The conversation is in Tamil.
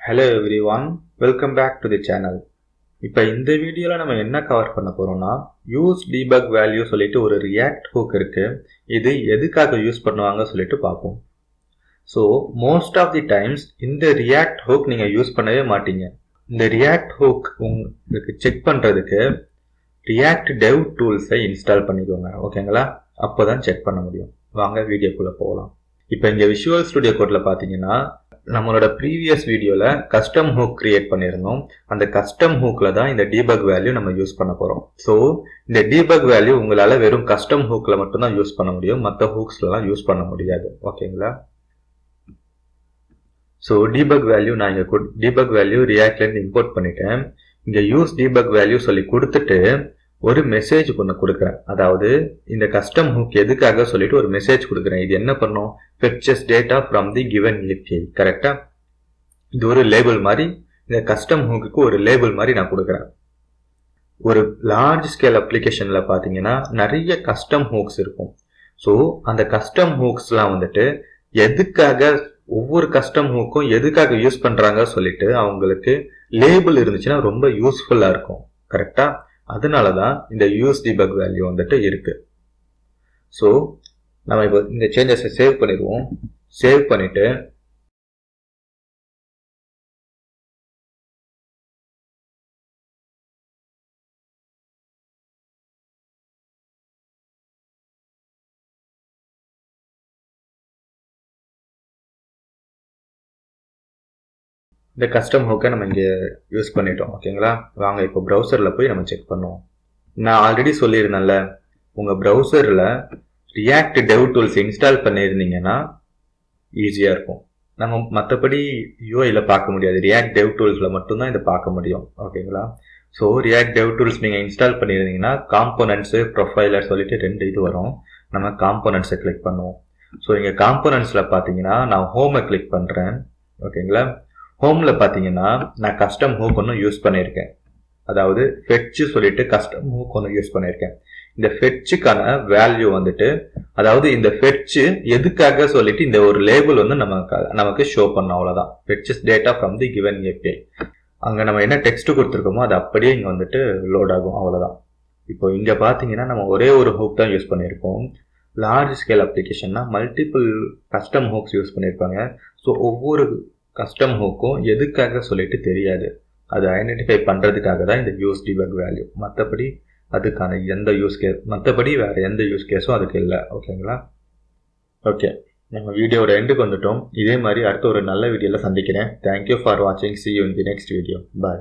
Hello everyone, welcome back to the channel. இப்போ இந்த வீடியோவில் நம்ம என்ன கவர் பண்ண போகிறோம்னா யூஸ் டீபக் வேல்யூ சொல்லிட்டு ஒரு ரியாக்ட் ஹூக் இருக்கு. இது எதுக்காக யூஸ் பண்ணுவாங்க சொல்லிட்டு பார்ப்போம். So most of the times இந்த ரியாக்ட் ஹூக் நீங்கள் யூஸ் பண்ணவே மாட்டீங்க. இந்த ரியாக்ட் ஹூக் உங்களுக்கு செக் பண்ணுறதுக்கு ரியாக்ட் டெவ் டூல்ஸை இன்ஸ்டால் பண்ணிக்கோங்க. ஓகேங்களா? அப்போ தான் செக் பண்ண முடியும். வாங்க வீடியோக்குள்ளே போகலாம். இப்போ இங்கே விஷுவல் ஸ்டுடியோ கோடில் பார்த்தீங்கன்னா நம்மளோட ப்ரீவியஸ் வீடியோவில் கஸ்டம் ஹூக் கிரியேட் பண்ணியிருந்தோம். அந்த கஸ்டம் ஹூக்கில் தான் இந்த டீபக் வேல்யூ நம்ம யூஸ் பண்ண போகிறோம். ஸோ இந்த டீபக் வேல்யூ உங்களால் வெறும் கஸ்டம் ஹூக்கில் மட்டும்தான் யூஸ் பண்ண முடியும், மற்ற ஹூக்ஸ்லாம் யூஸ் பண்ண முடியாது. ஓகேங்களா? ஸோ டீபக் வேல்யூ நான் இங்கே டீபக் வேல்யூ ரியாக்ட்லேருந்து இம்போர்ட் பண்ணிட்டேன். இங்கே யூஸ் டீபக் வேல்யூ சொல்லி கொடுத்துட்டு ஒரு மெசேஜ் ஒன்று கொடுக்குறேன். அதாவது இந்த கஸ்டம் ஹூக் எதுக்காக சொல்லிட்டு ஒரு மெசேஜ் கொடுக்குறேன். இது என்ன பண்ணும்? fetches data from the given API. கரெக்டா? இது ஒரு லேபிள் மாதிரி, இந்த கஸ்டம் ஹூக்கு ஒரு லேபிள் மாதிரி நான் கொடுக்குறேன். ஒரு லார்ஜ் ஸ்கேல் அப்ளிகேஷன்ல பார்த்தீங்கன்னா நிறைய கஸ்டம் ஹூக்ஸ் இருக்கும். ஸோ அந்த கஸ்டம் ஹூக்ஸ்லாம் வந்துட்டு எதுக்காக ஒவ்வொரு கஸ்டம் ஹூக்கும் எதுக்காக யூஸ் பண்றாங்க சொல்லிட்டு அவங்களுக்கு லேபிள் இருந்துச்சுன்னா ரொம்ப யூஸ்ஃபுல்லா இருக்கும். கரெக்டா? அதனால தான் இந்த யூஸ் டீபக் வேல்யூ வந்துட்டு இருக்கு. ஸோ நம்ம இப்போ இந்த சேஞ்சஸை சேவ் பண்ணிடுவோம். சேவ் பண்ணிட்டு இந்த கஸ்டம் ஹூக்கை நம்ம இங்கே யூஸ் பண்ணிட்டோம். ஓகேங்களா? வாங்க இப்போ ப்ரௌசரில் போய் நம்ம செக் பண்ணுவோம். நான் ஆல்ரெடி சொல்லியிருந்தேன்ல, உங்கள் ப்ரௌசரில் ரியாக்ட் டெவ் டூல்ஸ் இன்ஸ்டால் பண்ணியிருந்தீங்கன்னா ஈஸியாக இருக்கும். நம்ம மற்றபடி யூஐயில் பார்க்க முடியாது, ரியாக்ட் டெவ் டூல்ஸில் மட்டும்தான் இதை பார்க்க முடியும். ஓகேங்களா? ஸோ ரியாக்ட் டெவ் டூல்ஸ் நீங்கள் இன்ஸ்டால் பண்ணியிருந்தீங்கன்னா காம்போனன்ட்ஸு ப்ரொஃபைலர் சொல்லிட்டு ரெண்டு இது வரும். நம்ம காம்போனன்ட்ஸை கிளிக் பண்ணுவோம். ஸோ இங்கே காம்போனன்ட்ஸில் பார்த்தீங்கன்னா நான் ஹோமை கிளிக் பண்ணுறேன். ஓகேங்களா? ஹோமில் பார்த்தீங்கன்னா நான் கஸ்டம் ஹூக் ஒன்று யூஸ் பண்ணியிருக்கேன். அதாவது ஃபெட்ச் சொல்லிட்டு கஸ்டம் ஹூக் ஒன்று யூஸ் பண்ணியிருக்கேன். இந்த ஃபெட்சுக்கான வேல்யூ வந்துட்டு, அதாவது இந்த ஃபெட்ச் எதுக்காக சொல்லிட்டு இந்த ஒரு லேபிள் வந்து நமக்கு ஷோ பண்ணோம். அவ்வளோதான். Fetches data from the given API. அங்கே நம்ம என்ன டெக்ஸ்ட் கொடுத்துருக்கோமோ அது அப்படியே இங்கே வந்துட்டு லோட் ஆகும். அவ்வளோதான். இப்போ இங்கே பார்த்தீங்கன்னா நம்ம ஒரே ஒரு ஹூக் தான் யூஸ் பண்ணியிருக்கோம். லார்ஜ் ஸ்கேல் அப்ளிகேஷன்னா மல்டிபிள் கஸ்டம் ஹூக்ஸ் யூஸ் பண்ணியிருப்பாங்க. ஸோ ஒவ்வொரு கஸ்டம் ஹூக்கும் எதுக்காக சொல்லிட்டு தெரியாது. அது ஐடென்டிஃபை பண்ணுறதுக்காக தான் இந்த யூஸ் டீபக் வேல்யூ. மற்றபடி அதுக்கான எந்த யூஸ் கேஸ், மற்றபடி வேறு எந்த யூஸ் கேஸும் அதுக்கு இல்லை. ஓகேங்களா? ஓகே, நம்ம வீடியோட எண்டுக்கு வந்துட்டோம். இதே மாதிரி அடுத்த ஒரு நல்ல வீடியோவில் சந்திக்கிறேன். தேங்க்யூ ஃபார் வாட்சிங். See you in the next video. Bye.